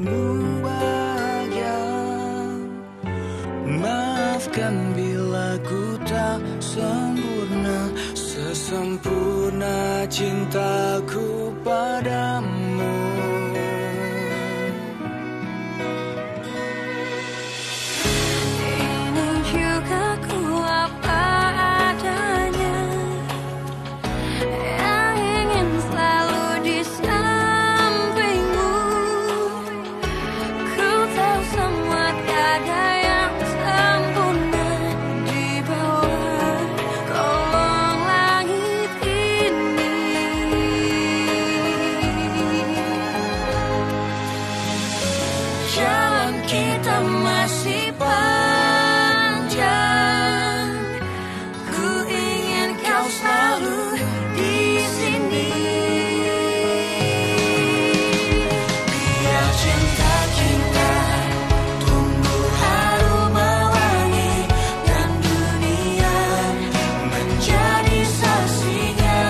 bahagia. Maafkan bila ku tak sempurna, sesempurna cintaku padamu. Ini juga ku apa adanya, yang ingin selalu di sampingmu. Ku tahu semua tiada yang sempurna di bawah kolong langit ini. Jalan kita masih panjang, ku ingin kau selalu di sini. Biar cinta kita tumbuh harum mewangi, dan dunia menjadi saksinya.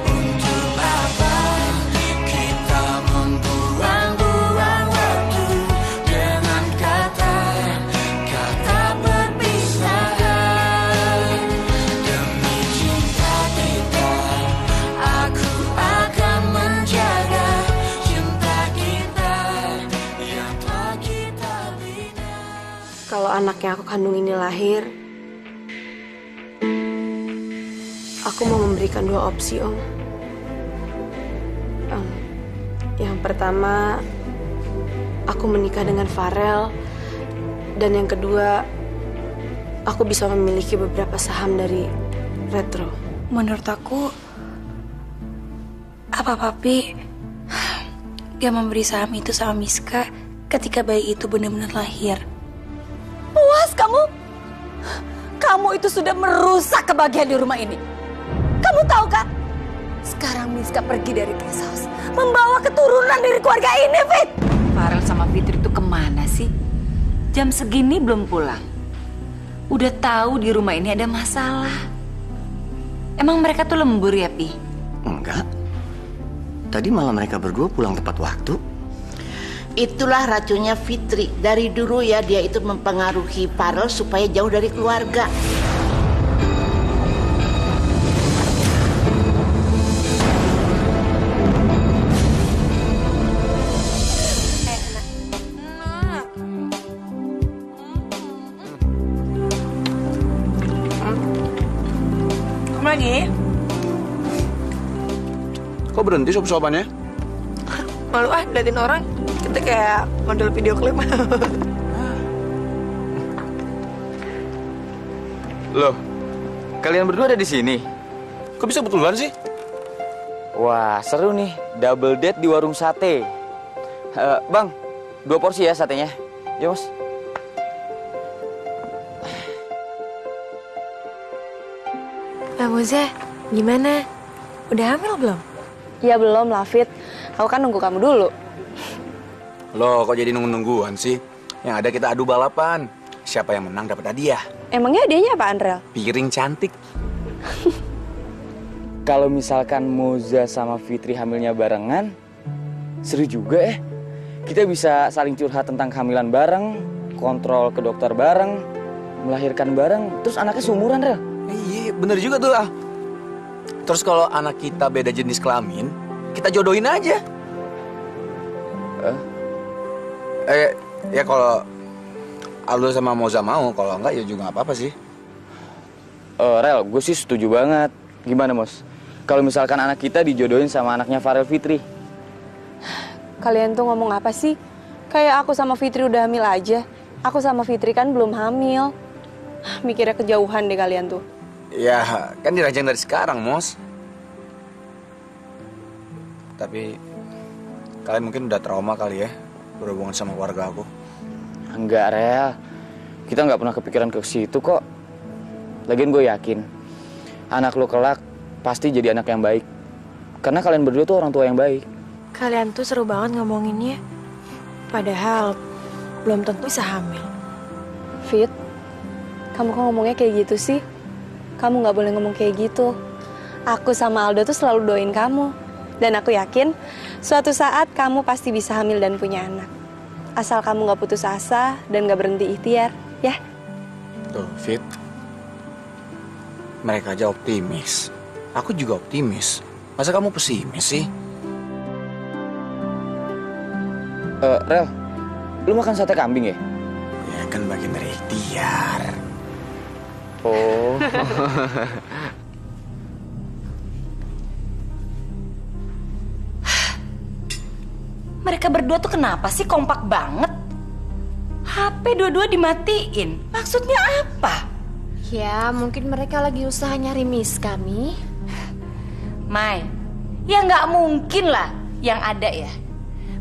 Untuk apa kita membuang-buang waktu dengan kata-kata berpisahan. Demi cinta kita, aku akan menjaga cinta kita yang telah kita bina. Kalau anak yang aku kandung ini lahir, aku mau memberikan 2 opsi, Om. Yang pertama, aku menikah dengan Farel. Dan yang kedua, aku bisa memiliki beberapa saham dari Retro. Menurut aku, apa papi gak memberi saham itu sama Miska ketika bayi itu benar-benar lahir? Puas kamu? Kamu itu sudah merusak kebahagiaan di rumah ini. Kamu tahu kan? Sekarang Miska pergi dari guest house, membawa keturunan dari keluarga ini, Fit. Farel sama Fitri itu kemana sih? Jam segini belum pulang. Udah tahu di rumah ini ada masalah. Emang mereka tuh lembur ya, Pi? Enggak. Tadi malah mereka berdua pulang tepat waktu. Itulah racunnya Fitri. Dari dulu ya dia itu mempengaruhi Farel supaya jauh dari keluarga. Kamu lagi? Kok berhenti suap-suapannya? Malu liatin orang. Kita kayak model video klip. Loh, kalian berdua ada di sini? Kok bisa betulan sih? Wah, seru nih. Double date di warung sate. Bang, 2 porsi ya satenya. Ya, Mas. Moza, gimana? Udah hamil belum? Ya belum lah, Fit. Aku kan nunggu kamu dulu. Loh, kok jadi nunggu-nungguan sih? Yang ada kita adu balapan. Siapa yang menang dapat hadiah. Emangnya hadiahnya apa, Andrel? Piring cantik. Kalau misalkan Moza sama Fitri hamilnya barengan, seru juga ya. Kita bisa saling curhat tentang kehamilan bareng, kontrol ke dokter bareng, melahirkan bareng, terus anaknya seumuran, Rel. Iya, bener juga tuh. Terus kalau anak kita beda jenis kelamin, kita jodohin aja. Ya kalau Aldo sama Moza mau, kalau enggak ya juga nggak apa-apa sih. Rel, gue sih setuju banget. Gimana, Mos? Kalau misalkan anak kita dijodohin sama anaknya Farel Fitri. Kalian tuh ngomong apa sih? Kayak aku sama Fitri udah hamil aja. Aku sama Fitri kan belum hamil. Mikirnya kejauhan deh kalian tuh. Ya, kan dirancang dari sekarang, Mos. Tapi kalian mungkin udah trauma kali ya berhubungan sama keluarga aku. Enggak, Rel. Kita nggak pernah kepikiran ke situ kok. Lagian gue yakin anak lo kelak pasti jadi anak yang baik. Karena kalian berdua tuh orang tua yang baik. Kalian tuh seru banget ngomonginnya. Padahal belum tentu bisa hamil. Fit, kamu kok ngomongnya kayak gitu sih? Kamu nggak boleh ngomong kayak gitu. Aku sama Aldo tuh selalu doain kamu. Dan aku yakin Suatu saat kamu pasti bisa hamil dan punya anak. Asal kamu gak putus asa dan gak berhenti ikhtiar, ya? Tuh, Fit. Mereka aja optimis. Aku juga optimis. Masa kamu pesimis sih? Rel, lu makan sate kambing ya? Ya kan bagian dari ikhtiar. Oh. Mereka berdua tuh kenapa sih kompak banget? HP dua-dua dimatiin. Maksudnya apa? Ya, mungkin mereka lagi usaha nyari Miska, Mi. Mai, ya nggak mungkin lah yang ada ya.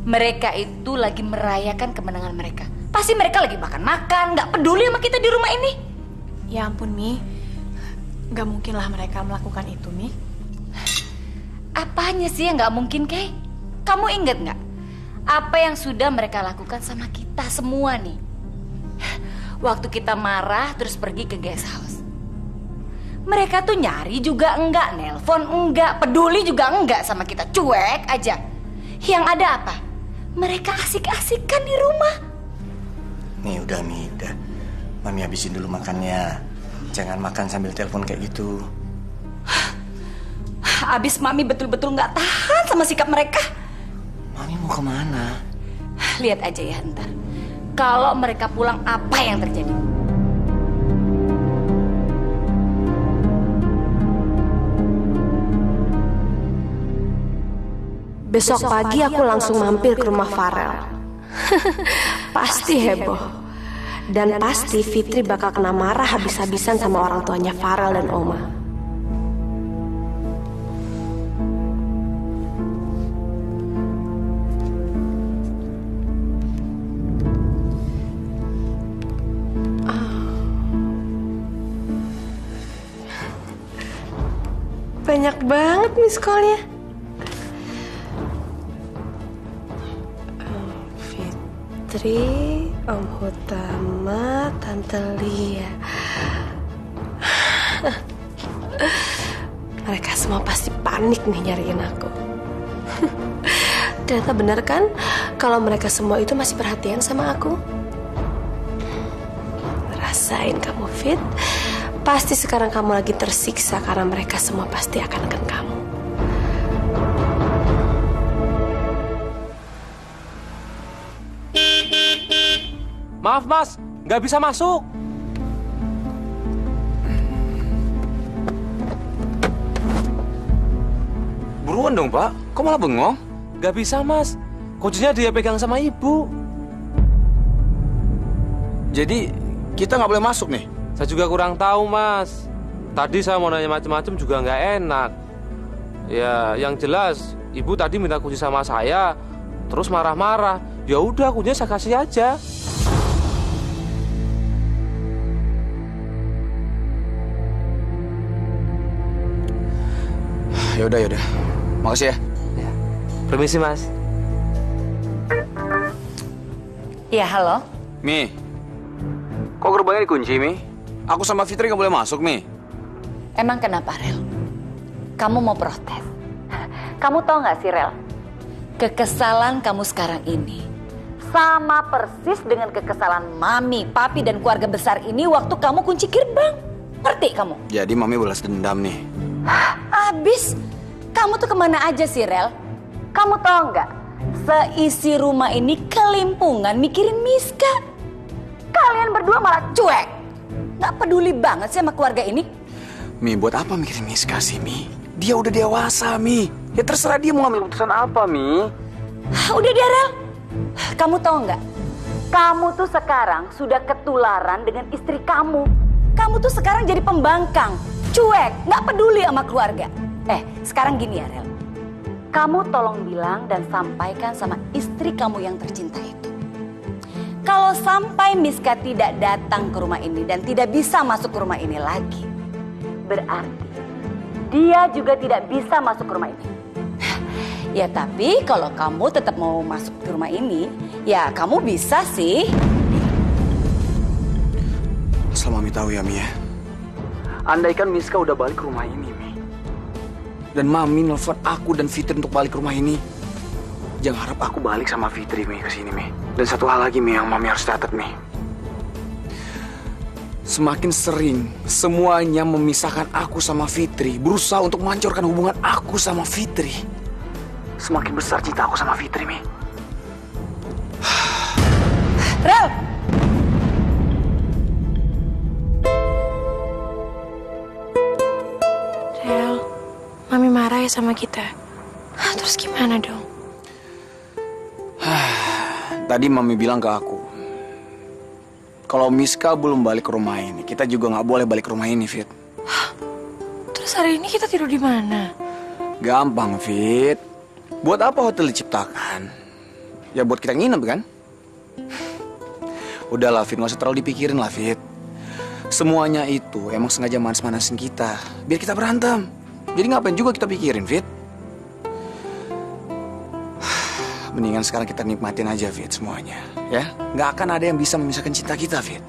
Mereka itu lagi merayakan kemenangan mereka. Pasti mereka lagi makan-makan, nggak peduli sama kita di rumah ini. Ya ampun, Mi. Gak mungkin lah mereka melakukan itu, Mi. Apanya sih yang nggak mungkin, Kay? Kamu inget nggak? Apa yang sudah mereka lakukan sama kita semua nih? Waktu kita marah terus pergi ke guest house. Mereka tuh nyari juga enggak, nelpon enggak, peduli juga enggak sama kita. Cuek aja. Yang ada apa? Mereka asik-asikan di rumah. Nih udah, Mami habisin dulu makannya. Jangan makan sambil telepon kayak gitu. Abis Mami betul-betul nggak tahan sama sikap mereka. Mami mau kemana? Lihat aja ya ntar. Kalau mereka pulang apa yang terjadi? Besok pagi aku langsung mampir ke rumah Farel. Pasti heboh. Dan pasti Fitri bakal kena marah habis-habisan sama orang tuanya Farel dan Oma. Banyak banget miss call-nya. Fitri, Om Hutama, Tante Lia. Mereka semua pasti panik nih nyariin aku. Ternyata benar kan kalau mereka semua itu masih perhatian sama aku? Rasain kamu, Fit. Pasti sekarang kamu lagi tersiksa karena mereka semua pasti akan ke kamu. Maaf mas, nggak bisa masuk. Buruan dong pak, kok malah bengong? Nggak bisa mas, kuncinya dia pegang sama ibu. Jadi kita nggak boleh masuk nih? Saya juga kurang tahu mas. Tadi saya mau nanya macam-macam juga nggak enak. Ya yang jelas ibu tadi minta kunci sama saya, terus marah-marah. Ya udah kuncinya saya kasih aja. Yaudah. Makasih ya. Permisi mas. Ya halo. Mi, kok gerbangnya dikunci Mi? Aku sama Fitri nggak boleh masuk Mi. Emang kenapa Rel? Kamu mau protes? Kamu tahu nggak sih Rel? Kekesalan kamu sekarang ini sama persis dengan kekesalan Mami, Papi dan keluarga besar ini waktu kamu kunci gerbang. Ngerti kamu? Jadi Mami balas dendam nih. Abis, kamu tuh kemana aja sih Rel? Kamu tahu nggak? Seisi rumah ini kelimpungan mikirin Miska. Kalian berdua malah cuek. Nggak peduli banget sih sama keluarga ini. Mi, buat apa mikirin Miska sih Mi? Dia udah dewasa Mi. Ya terserah dia mau ngambil keputusan apa Mi. Udah deh Rel. Kamu tahu nggak? Kamu tuh sekarang sudah ketularan dengan istri kamu. Kamu tuh sekarang jadi pembangkang. Cuek, nggak peduli sama keluarga. Sekarang gini ya Rel. Kamu tolong bilang dan sampaikan sama istri kamu yang tercinta itu. Kalau sampai Miska tidak datang ke rumah ini dan tidak bisa masuk ke rumah ini lagi, berarti dia juga tidak bisa masuk ke rumah ini. Ya tapi kalau kamu tetap mau masuk ke rumah ini, ya kamu bisa sih. Asal Mami tahu ya Mi ya. Andaikan Miska udah balik ke rumah ini Mi. Dan Mami nelfon aku dan Fitri untuk balik ke rumah ini. jangan harap aku balik sama Fitri, Mi, kesini, Mi. Dan satu hal lagi, Mi, yang Mami harus catat, Mi. Semakin sering semuanya memisahkan aku sama Fitri, berusaha untuk menghancurkan hubungan aku sama Fitri, semakin besar cinta aku sama Fitri, Mi. Rel! Rel, Mami marah ya sama kita. Terus gimana dong? Tadi Mami bilang ke aku, kalau Miska belum balik ke rumah ini, kita juga nggak boleh balik ke rumah ini, Fit. Terus hari ini kita tidur di mana? Gampang, Fit. Buat apa hotel diciptakan? Ya buat kita nginep, kan? Udahlah, Fit, nggak usah terlalu dipikirin lah, Fit. Semuanya itu emang sengaja manas-manasin kita, biar kita berantem. Jadi ngapain juga kita pikirin, Fit? Mendingan sekarang kita nikmatin aja, Fit, semuanya, ya. Nggak akan ada yang bisa memisahkan cinta kita, Fit.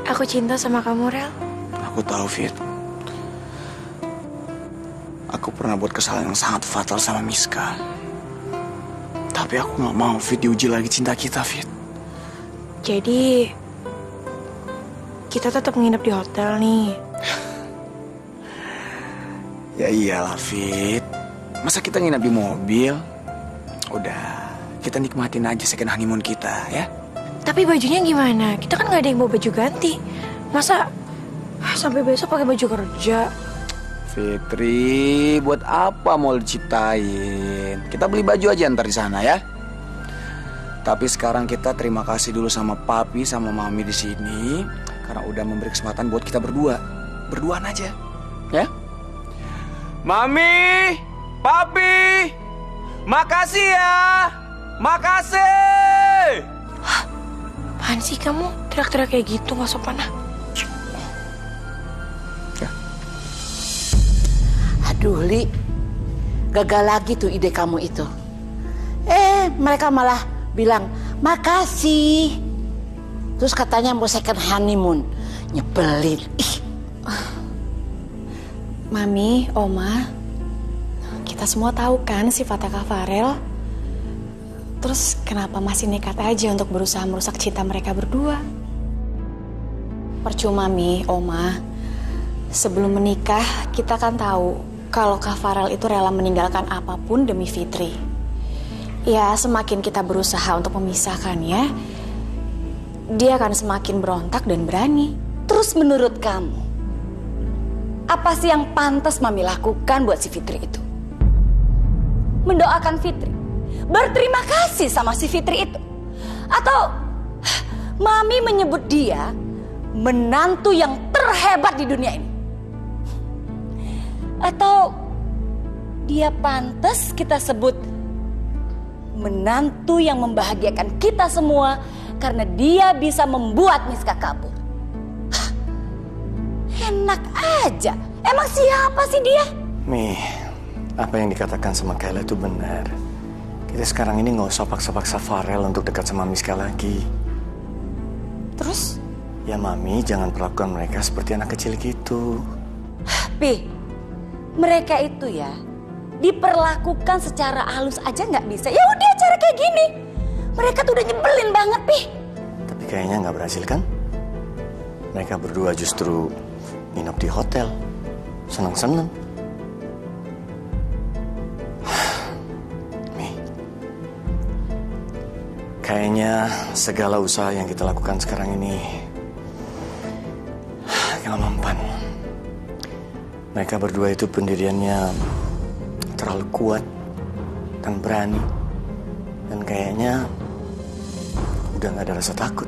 Aku cinta sama kamu, Rel. Aku tahu, Fit. Aku pernah buat kesalahan yang sangat fatal sama Miska. Tapi aku nggak mau, Fit, diuji lagi cinta kita, Fit. Jadi kita tetap nginep di hotel nih. Ya iyalah, Fit. Masa kita nginep di mobil? Udah, kita nikmatin aja second honeymoon kita, ya. Tapi bajunya gimana? Kita kan nggak ada yang bawa baju ganti. Masa sampai besok pakai baju kerja? Fitri, buat apa mau diciptain? Kita beli baju aja ntar di sana, ya. Tapi sekarang kita terima kasih dulu sama Papi sama Mami di sini karena udah memberi kesempatan buat kita berduaan aja, ya. Mami, Papi, makasih ya, makasih. Apaan sih kamu teriak-teriak kayak gitu, nggak sopan ah. Aduh, Li, gagal lagi tuh ide kamu itu. Mereka malah bilang makasih. Terus katanya mau second honeymoon. Nyebelin. Mami, Oma, kita semua tahu kan sifatnya Kak Farel. Terus kenapa masih nekat aja untuk berusaha merusak cinta mereka berdua? Percuma, Mi, Oma. Sebelum menikah, kita kan tahu kalau Kak Farel itu rela meninggalkan apapun demi Fitri. Ya, semakin kita berusaha untuk memisahkannya, dia akan semakin berontak dan berani. Terus menurut kamu, apa sih yang pantas Mami lakukan buat si Fitri itu? Mendoakan Fitri? Berterima kasih sama si Fitri itu? Atau Mami menyebut dia menantu yang terhebat di dunia ini? Atau dia pantas kita sebut menantu yang membahagiakan kita semua karena dia bisa membuat Miska kabur? Enak aja. Emang siapa sih dia? Mi, apa yang dikatakan sama Kayla itu benar. Kita sekarang ini nggak usah paksa-paksa Farel untuk dekat sama Miska lagi. Terus? Ya Mami, jangan perlakukan mereka seperti anak kecil gitu. Pi, mereka itu ya diperlakukan secara halus aja nggak bisa. Ya udah cara kayak gini. Mereka tuh udah nyebelin banget, Pi. Tapi kayaknya nggak berhasil kan? Mereka berdua justru nginep di hotel, seneng-seneng. Mi, kayaknya segala usaha yang kita lakukan sekarang ini gak mempan. Mereka berdua itu pendiriannya terlalu kuat dan berani, dan kayaknya udah gak ada rasa takut.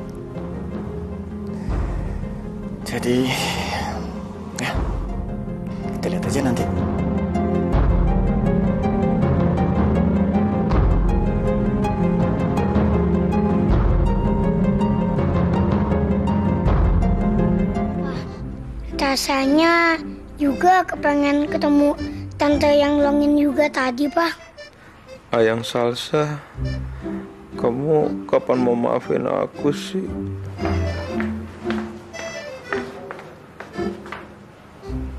Jadi ya, kita lihat aja nanti. Rasanya juga kepengen ketemu tante yang longin juga tadi, Pak. Ayang Salsa, kamu kapan mau maafin aku sih?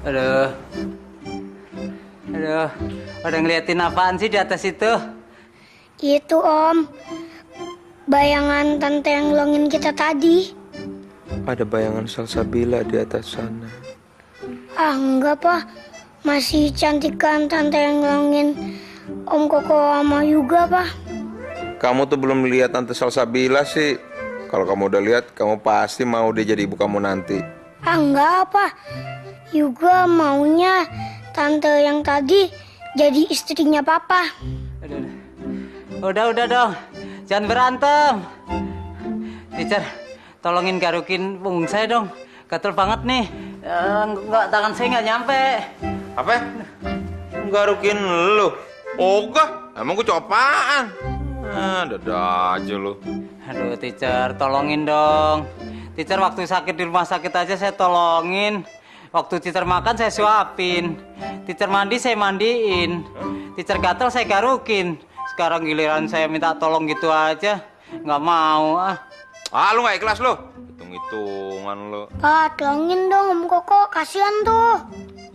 Aduh, Pada ngeliatin apaan sih di atas itu? Itu Om, bayangan tante yang nolongin kita tadi. Ada bayangan Salsabila di atas sana. Ah enggak Pak, masih cantik kan tante yang nolongin Om Koko sama Yuga Pak. Kamu tuh belum lihat Tante Salsabila sih. Kalau kamu udah lihat, kamu pasti mau dia jadi ibu kamu nanti. Ah enggak Pak, Yuga maunya tante yang tadi jadi istrinya Papa. Udah dong, jangan berantem. Teacher, tolongin garukin punggung saya dong. Gatel banget nih. Enggak, tangan saya nggak nyampe. Apa? Garukin lu? Ogah, emang gue copaan. Dadah aja lu. Aduh, teacher, tolongin dong. Teacher, waktu sakit di rumah sakit aja saya tolongin. Waktu teacher makan saya suapin. Teacher mandi saya mandiin. Teacher gatel saya garukin. Sekarang giliran saya minta tolong gitu aja. Nggak mau ah. Lu nggak ikhlas lu? Hitung-hitungan lu. Pak, tolongin dong Om Koko, kasihan tuh.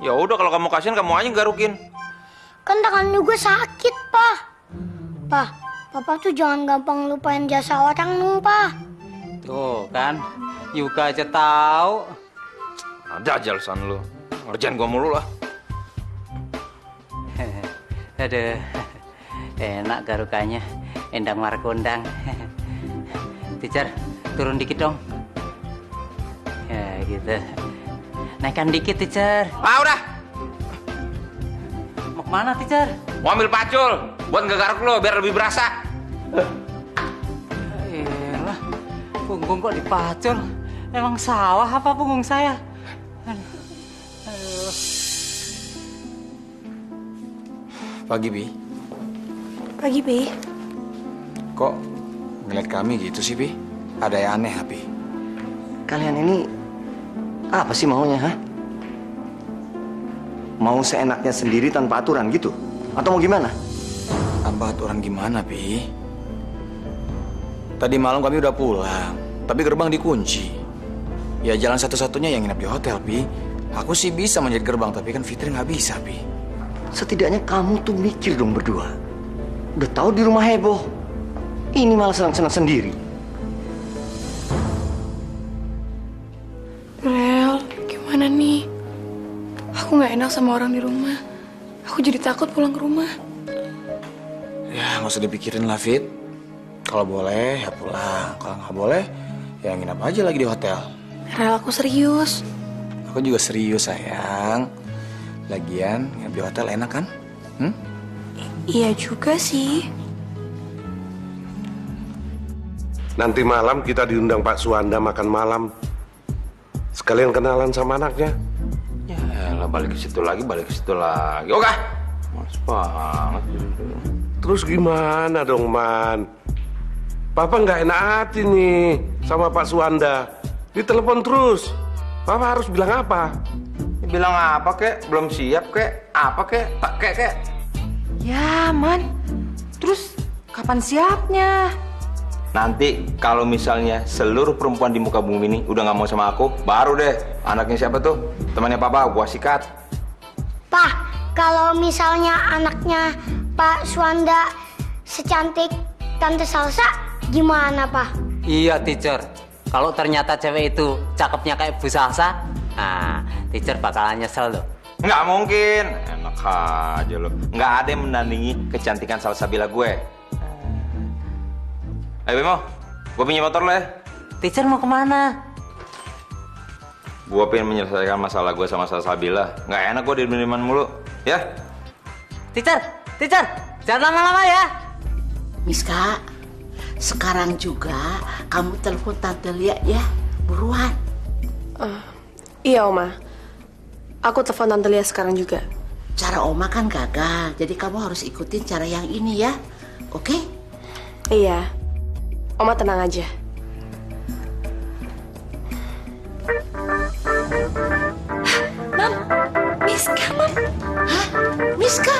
Ya udah kalau kamu kasihan kamu aja garukin. Kan tangan juga sakit, Pak. Pak, Papa tuh jangan gampang lupain jasa orang dong, Pak. Tuh kan, Yuga aja tahu. Ada jelasan lu. Ngerjain gua mulu lah. Aduh, enak garukannya. Endang markondang. Teacher, turun dikit dong. Ya gitu. Naikkan dikit, teacher. Udah. Mau kemana, teacher? Mau ambil pacul buat ngegaruk lo biar lebih berasa. Elah, punggung kok dipacul? Emang sawah apa punggung saya? Aduh. Pagi, Bi. Pagi, Bi. Kok ngeliat kami gitu sih, Bi? Ada yang aneh, Bi? Kalian ini apa sih maunya, ha? Mau seenaknya sendiri tanpa aturan gitu? Atau mau gimana? Tanpa aturan gimana, Bi? Tadi malam kami udah pulang, tapi gerbang dikunci. Ya jalan satu-satunya yang nginep di hotel, Bi. Aku sih bisa menjadi gerbang, tapi kan Fitri nggak bisa, Bi. Setidaknya kamu tuh mikir dong berdua. Udah tahu di rumah heboh. Ini malah senang-senang sendiri. Rel, gimana nih? Aku nggak enak sama orang di rumah. Aku jadi takut pulang ke rumah. Ya nggak usah dipikirin lah, Fit. Kalau boleh ya pulang, kalau nggak boleh ya nginap aja lagi di hotel. Rel, aku serius. Aku juga serius, sayang. Lagian nginap di hotel enak kan? Iya juga sih. Nanti malam kita diundang Pak Suwanda makan malam. Sekalian kenalan sama anaknya. Ya lah, balik ke situ lagi. Oke. Males banget. Terus gimana dong, Man? Papa nggak enak hati nih sama Pak Suwanda. Ditelepon terus. Papa harus bilang apa? Bilang apa kek? Belum siap kek? Apa kek? Tak kek? Ya, Man. Terus kapan siapnya? Nanti kalau misalnya seluruh perempuan di muka bumi ini udah nggak mau sama aku, baru deh anaknya siapa tuh? Temannya papa, gua sikat. Pak, kalau misalnya anaknya Pak Suwanda secantik Tante Salsa, gimana, Pak? Iya, teacher. Kalau ternyata cewek itu cakepnya kayak Bu Salsa, nah, teacher bakalan nyesel loh. Nggak mungkin. Enak aja lo. Nggak ada yang menandingi kecantikan Salsabila gue. Ayo Bimo, gue pinjam motor lo ya. Teacher mau kemana? Gue pengen menyelesaikan masalah gue sama Salsabila. Nggak enak gue diem-dieman mulu, ya? Teacher, jangan lama-lama ya. Miska, sekarang juga kamu telepon Tante Lia ya, buruan. Iya, Oma. Aku telepon Tante Lia sekarang juga. Cara Oma kan gagal, jadi kamu harus ikutin cara yang ini ya, oke? Iya. Oma tenang aja. Mam, Miska, Mam. Hah? Miska?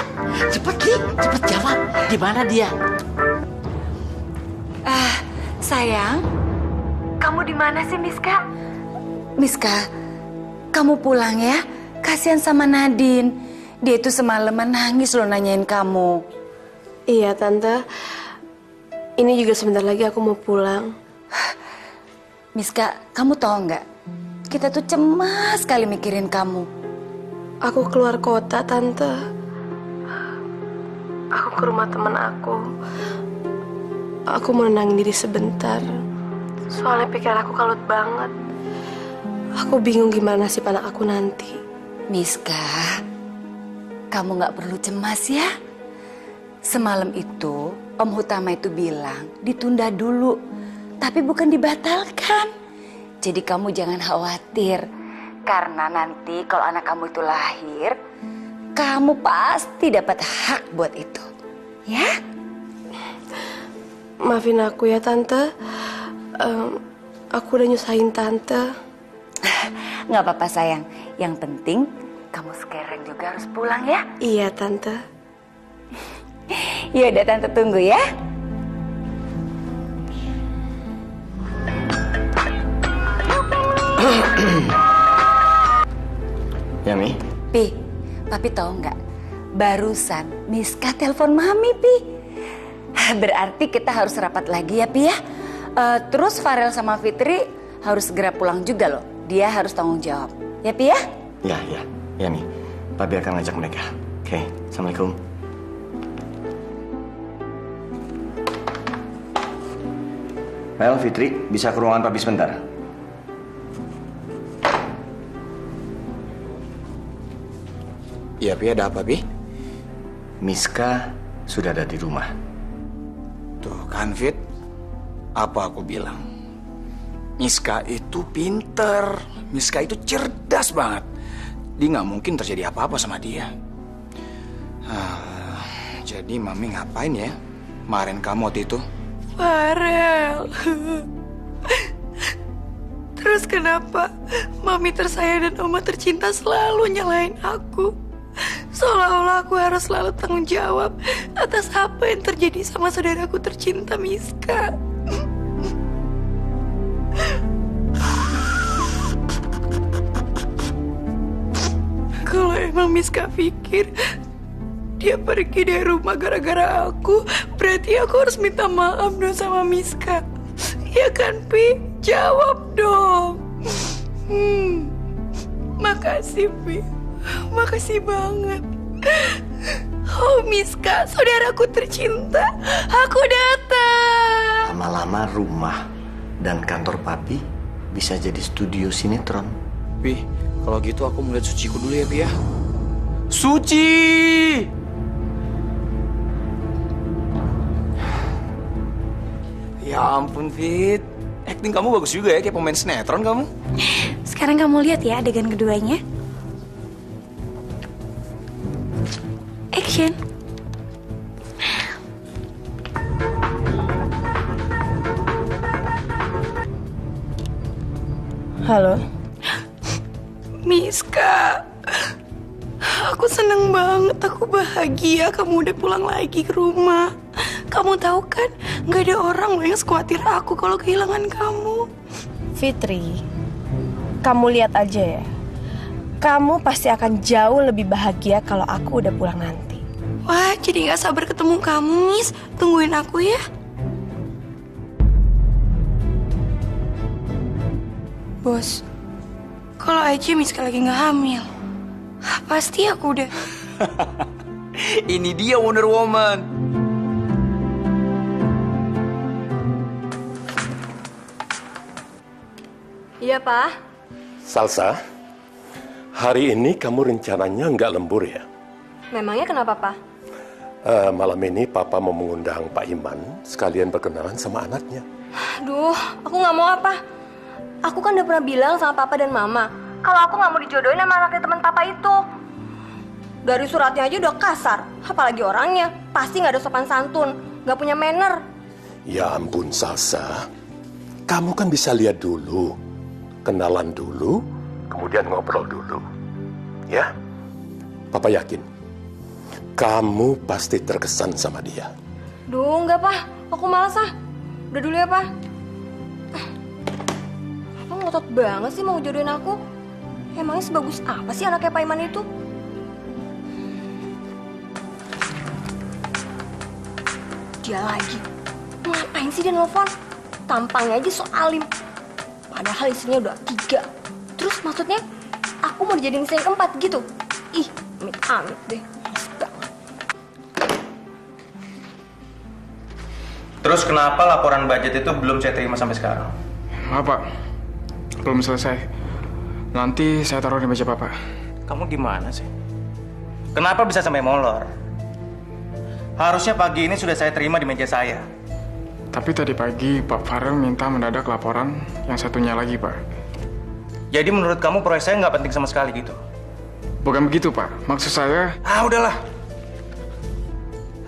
Cepet, Li, cepet jawab. Di mana dia? Sayang, kamu di mana sih, Miska? Miska, kamu pulang ya. Kasihan sama Nadine. Dia itu semalaman nangis loh nanyain kamu. Iya Tante, ini juga sebentar lagi aku mau pulang. Miska, kamu tahu nggak? Kita tuh cemas sekali mikirin kamu. Aku keluar kota Tante. Aku ke rumah teman aku. Aku mau nenangin diri sebentar. Soalnya pikiran aku kalut banget. Aku bingung gimana sih anak aku nanti. Miska, kamu nggak perlu cemas ya. Semalam itu Om Hutama itu bilang ditunda dulu, tapi bukan dibatalkan. Jadi kamu jangan khawatir, karena nanti kalau anak kamu itu lahir, kamu pasti dapat hak buat itu, ya? Maafin aku ya Tante. Aku udah nyusahin Tante. Nggak apa-apa sayang. Yang penting kamu sekarang juga harus pulang ya. Iya Tante. Ya udah Tante tunggu ya. Ya Mi. Pi, Papi tahu nggak? Barusan Miska telepon Mami Pi. Berarti kita harus rapat lagi ya Pi ya. Terus Farel sama Fitri harus segera pulang juga loh. Dia harus tanggung jawab. Ya Pi ya? Ya Mi. Papi akan ngajak mereka. Oke, Assalamualaikum. Mel, Fitri, bisa ke ruangan Papi sebentar? Iya Pi, ada apa Pi? Miska sudah ada di rumah. Tuh kan Fit, apa aku bilang? Miska itu pinter, Miska itu cerdas banget. Dia nggak mungkin terjadi apa-apa sama dia. Jadi Mami ngapain ya marahin kamu waktu itu? Farel. Terus kenapa Mami tersayang dan Oma tercinta selalu nyalain aku? Seolah-olah aku harus selalu tanggung jawab atas apa yang terjadi sama saudaraku tercinta Miska. Kalau emang Miska pikir dia pergi dari rumah gara-gara aku, berarti aku harus minta maaf dong sama Miska. Ya kan, Pi? Jawab dong. Makasih, Pi. Makasih banget. Oh, Miska, saudaraku tercinta. Aku datang. Lama-lama rumah dan kantor Papi bisa jadi studio sinetron. Pi, kalau gitu aku mau lihat suciku dulu ya Pi ya. Suci! Ya ampun Fit, acting kamu bagus juga ya kayak pemain sinetron kamu. Sekarang kamu lihat ya adegan keduanya. Action. Halo? Miska, aku seneng banget, aku bahagia kamu udah pulang lagi ke rumah. Kamu tahu kan, gak ada orang loh yang sekhawatir aku kalau kehilangan kamu. Fitri, kamu lihat aja ya. Kamu pasti akan jauh lebih bahagia kalau aku udah pulang nanti. Wah, jadi gak sabar ketemu kamu, Miss. Tungguin aku ya. Bos, kalau aja Miska lagi gak hamil, pasti aku udah... Ini dia Wonder Woman. Iya, Pak. Salsa, hari ini kamu rencananya nggak lembur ya? Memangnya kenapa, Pak? Malam ini Papa mau mengundang Pak Iman sekalian berkenalan sama anaknya. Aduh, aku nggak mau apa. Aku kan udah pernah bilang sama Papa dan Mama kalau aku nggak mau dijodohin sama anaknya teman Papa itu. Dari suratnya aja udah kasar, apalagi orangnya. Pasti nggak ada sopan santun, nggak punya manner. Ya ampun Salsa, kamu kan bisa lihat dulu, kenalan dulu, kemudian ngobrol dulu. Ya, Papa yakin kamu pasti terkesan sama dia. Duh, enggak, Pak. Aku malas ah. Udah dulu ya, Pak. Papa ngotot banget sih mau jodohin aku. Emangnya sebagus apa sih anaknya Pak Iman itu? Dia lagi. Ngapain sih dia nelfon? Tampangnya aja so alim. Padahal istrinya udah 3. Terus maksudnya aku mau dijadiin istri yang keempat gitu? Ih, amit-amit deh. Terus kenapa laporan budget itu belum saya terima sampai sekarang? Maaf Pak, belum selesai. Nanti saya taruh di meja Bapak. Kamu gimana sih? Kenapa bisa sampai molor? Harusnya pagi ini sudah saya terima di meja saya. Tapi tadi pagi Pak Farel minta mendadak laporan yang satunya lagi Pak. Jadi menurut kamu proyek saya nggak penting sama sekali gitu? Bukan begitu Pak, maksud saya... Udahlah.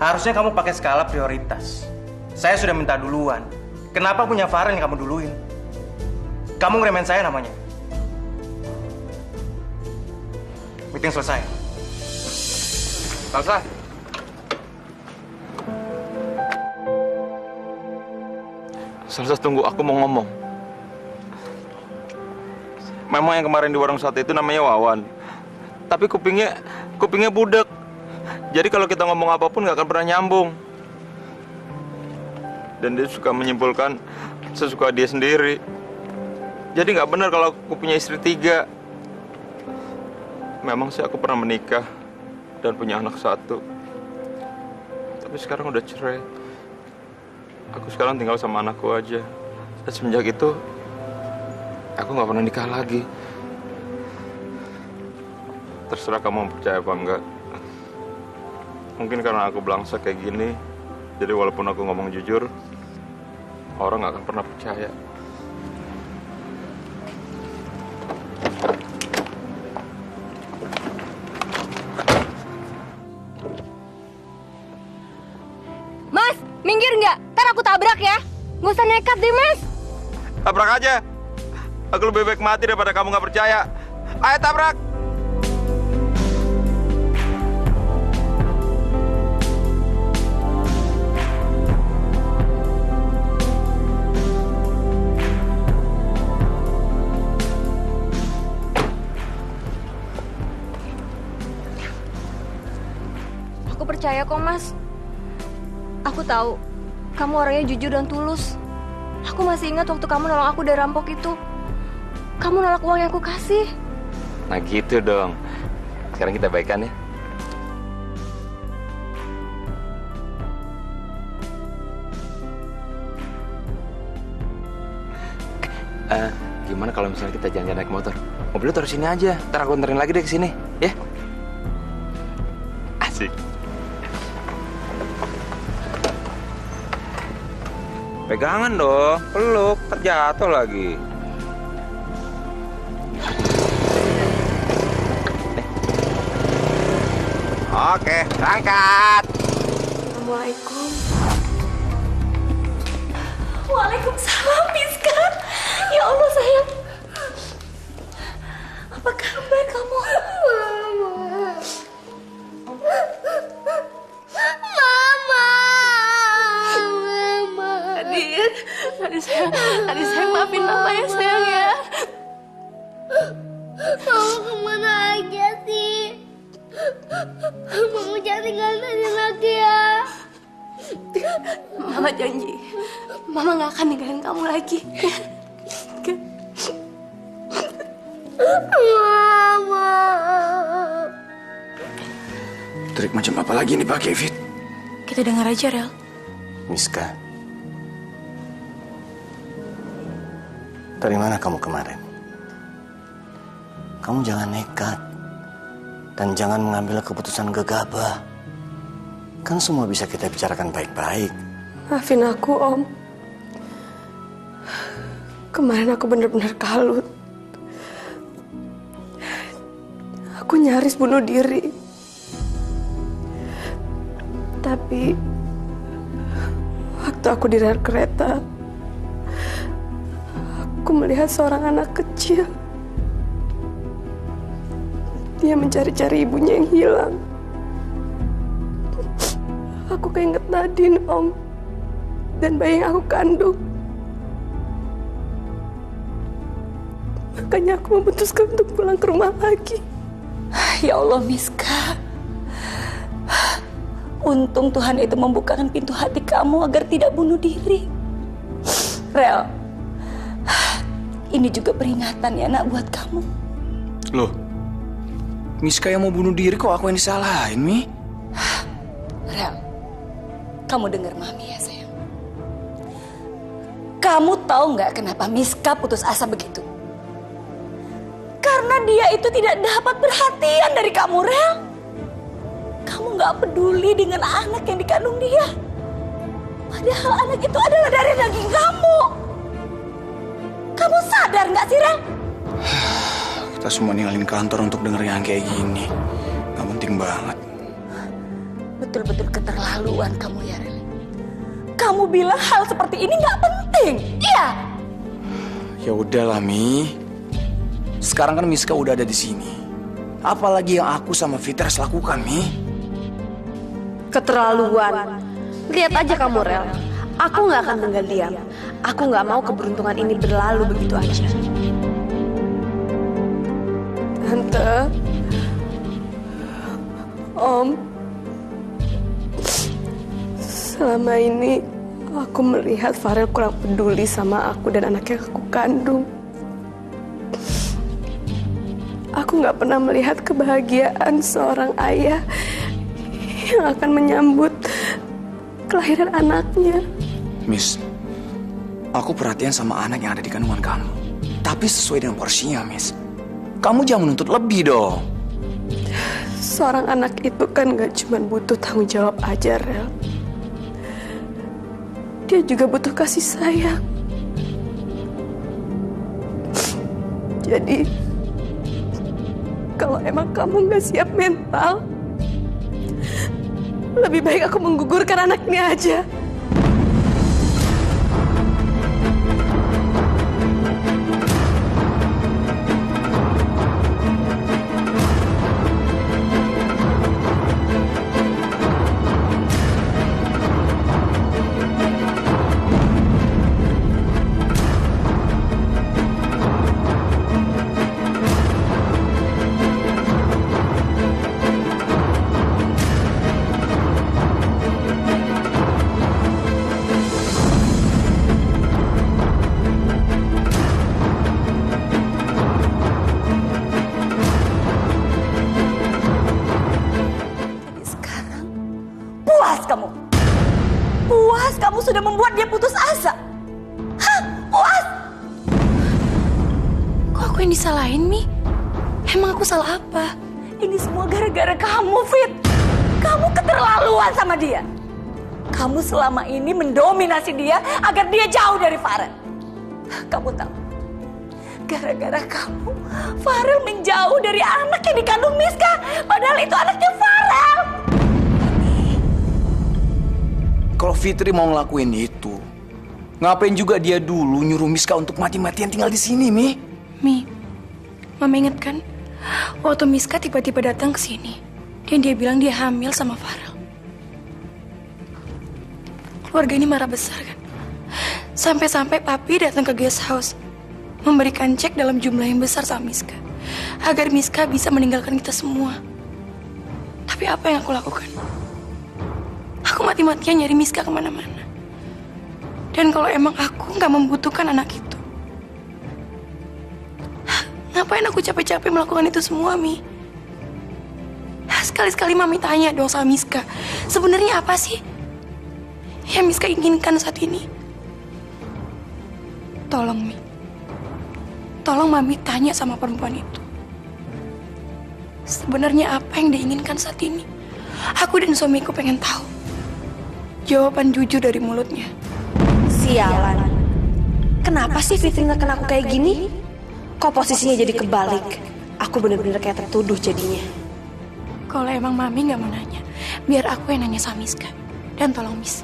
Harusnya kamu pakai skala prioritas. Saya sudah minta duluan. Kenapa punya Farel yang kamu duluin? Kamu ngeremen saya namanya. Meeting selesai. Selesai. Selesai, tunggu, aku mau ngomong. Memang yang kemarin di warung sate itu namanya Wawan. Tapi kupingnya budek. Jadi kalau kita ngomong apapun nggak akan pernah nyambung. Dan dia suka menyimpulkan sesuka dia sendiri. Jadi nggak benar kalau aku punya istri 3. Memang sih aku pernah menikah dan punya anak 1. Tapi sekarang udah cerai. Aku sekarang tinggal sama anakku aja. Dan semenjak itu, aku nggak pernah nikah lagi. Terserah kamu mau percaya apa enggak. Mungkin karena aku belangsak kayak gini, jadi walaupun aku ngomong jujur, orang nggak akan pernah percaya. Mas, minggir nggak? Ntar aku tabrak ya. Nggak usah nekat deh, Mas. Tabrak aja. Aku lebih baik mati daripada kamu nggak percaya. Ayo tabrak. Aku percaya kok, Mas. Aku tahu kamu orangnya jujur dan tulus. Aku masih ingat waktu kamu nolong aku dari rampok itu. Kamu nolak uang yang aku kasih. Nah gitu dong. Sekarang kita baikan ya. Gimana kalau misalnya kita jalan-jalan naik motor? Mobilnya taruh sini aja. Ntar aku ntarin lagi deh ke sini, ya? Asik. Pegangan dong, peluk, terjatuh lagi. Oke, berangkat. Assalamualaikum. Waalaikumsalam, Miska. Ya Allah, sayang. Apa kabar kamu? Adik sayang maafin mama ya sayang ya. Mama kemana aja sih? Mama jangan tinggalin lagi ya. Mama janji, Mama gak akan ninggalin kamu lagi. Mama. Trik macam apa lagi nih Pak Kevin? Kita dengar aja, Rel. Miska, dari mana kamu kemarin? Kamu jangan nekat dan jangan mengambil keputusan gegabah. Kan semua bisa kita bicarakan baik-baik. Maafin aku, Om. Kemarin aku benar-benar kalut. Aku nyaris bunuh diri. Tapi waktu aku di rel kereta, aku melihat seorang anak kecil. Dia mencari-cari ibunya yang hilang. Aku keinget Nadine, Om. Dan bayi yang aku kandung. Makanya aku memutuskan untuk pulang ke rumah lagi. Ya Allah, Miska. Untung Tuhan itu membukakan pintu hati kamu agar tidak bunuh diri. Rel, ini juga peringatan ya nak buat kamu. Loh, Miska yang mau bunuh diri kok aku yang disalahin, Mi? Rel, kamu dengar Mami ya sayang. Kamu tahu nggak kenapa Miska putus asa begitu? Karena dia itu tidak dapat perhatian dari kamu, Rel. Kamu nggak peduli dengan anak yang dikandung dia. Padahal anak itu adalah dari daging kamu. Kamu sadar nggak sih, Rel? Kita semua ninggalin kantor untuk denger yang kayak gini. Gak penting banget. Betul-betul keterlaluan kamu ya, Rel. Kamu bilang hal seperti ini nggak penting, iya? Ya udahlah, Mi. Sekarang kan Miska udah ada di sini. Apalagi yang aku sama Fitri harus lakukan, Mi? Keterlaluan. Lihat aja kamu, Rel. Aku nggak akan tinggal diam. Aku nggak mau keberuntungan ini berlalu begitu aja. Tante, Om, selama ini aku melihat Farel kurang peduli sama aku dan anak yang aku kandung. Aku nggak pernah melihat kebahagiaan seorang ayah yang akan menyambut kelahiran anaknya. Miss, aku perhatian sama anak yang ada di kandungan kamu. Tapi sesuai dengan porsinya, Miss. Kamu jangan menuntut lebih dong. Seorang anak itu kan gak cuma butuh tanggung jawab aja, Rel. Dia juga butuh kasih sayang. Jadi, kalau emang kamu gak siap mental, lebih baik aku menggugurkan anaknya aja. Kamu sudah membuat dia putus asa. Hah? Puas? Kok aku yang disalahin, Mi? Emang aku salah apa? Ini semua gara-gara kamu, Fit. Kamu keterlaluan sama dia. Kamu selama ini mendominasi dia agar dia jauh dari Farel. Kamu tahu, gara-gara kamu, Farel menjauh dari anak yang dikandung Miska. Padahal itu anaknya Farel. Kalau Fitri mau ngelakuin itu, ngapain juga dia dulu nyuruh Miska untuk mati-matian tinggal di sini, Mi? Mi, Mama inget kan? Waktu Miska tiba-tiba datang ke sini, dan dia bilang dia hamil sama Farel. Keluarga ini marah besar kan? Sampai-sampai Papi datang ke guest house, memberikan cek dalam jumlah yang besar sama Miska, agar Miska bisa meninggalkan kita semua. Tapi apa yang aku lakukan? Aku mati-matian nyari Miska kemana-mana. Dan kalau emang aku nggak membutuhkan anak itu, ngapain aku capek-capek melakukan itu semua, Mi? Sekali-sekali Mami tanya dong sama Miska, sebenarnya apa sih yang Miska inginkan saat ini? Tolong, Mi. Tolong Mami tanya sama perempuan itu. Sebenarnya apa yang diinginkan saat ini? Aku dan suamiku pengen tahu jawaban jujur dari mulutnya. Sialan. Kenapa sih Fitri ngeken aku kayak gini? Kok posisinya jadi kebalik? Aku bener-bener kayak tertuduh jadinya. Kalau emang Mami nggak mau nanya, biar aku yang nanya sama Miska. Dan tolong, Miss,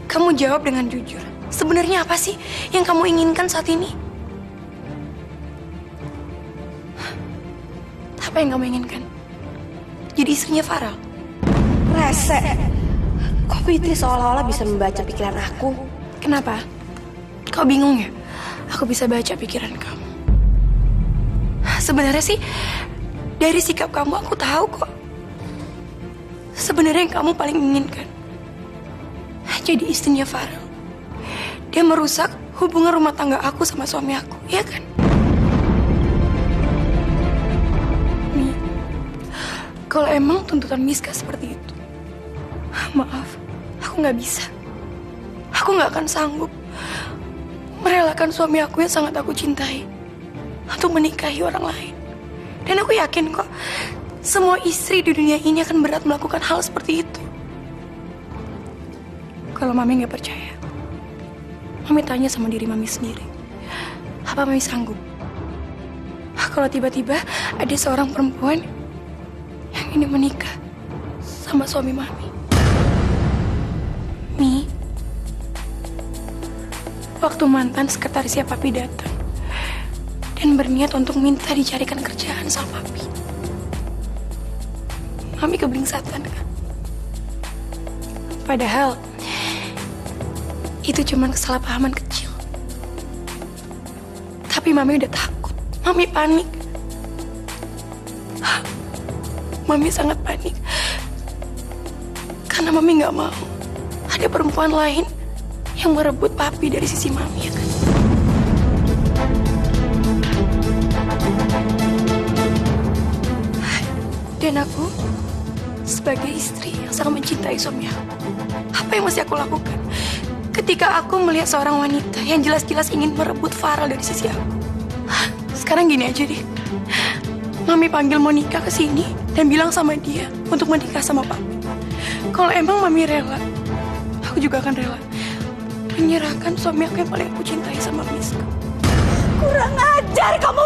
kamu jawab dengan jujur. Sebenarnya apa sih yang kamu inginkan saat ini? Apa yang kamu inginkan? Jadi istrinya Farel? Rese. Kok Fitri seolah-olah bisa membaca pikiran aku? Kenapa? Kau bingung ya? Aku bisa baca pikiran kamu. Sebenarnya sih, dari sikap kamu aku tahu kok. sebenarnya yang kamu paling inginkan jadi istrinya Farel. Dia merusak hubungan rumah tangga aku sama suami aku, ya kan? Mi, kalau emang tuntutan Miska seperti itu, maaf, aku nggak bisa. Aku nggak akan sanggup merelakan suami aku yang sangat aku cintai untuk menikahi orang lain. Dan aku yakin kok, semua istri di dunia ini akan berat melakukan hal seperti itu. Kalau Mami nggak percaya, Mami tanya sama diri Mami sendiri. Apa Mami sanggup? Kalau tiba-tiba ada seorang perempuan yang ingin menikah sama suami Mami. Mi, waktu mantan sekretarisnya Papi datang dan berniat untuk minta dicarikan kerjaan sama Papi, Mami keblingsatan kan? Padahal itu cuma kesalahpahaman kecil. Tapi Mami udah takut. Mami panik. Mami sangat panik. Karena Mami gak mau ada perempuan lain yang merebut Papi dari sisi Mami, ya kan? Dan aku sebagai istri yang sangat mencintai suami aku, apa yang mesti aku lakukan ketika aku melihat seorang wanita yang jelas-jelas ingin merebut Farel dari sisi aku? Sekarang gini aja deh, Mami panggil Monica ke sini dan bilang sama dia untuk menikah sama Papi. Kalau emang Mami rela, aku juga akan rela menyerahkan suami aku yang paling aku cintai sama Miska. Kurang ajar kamu,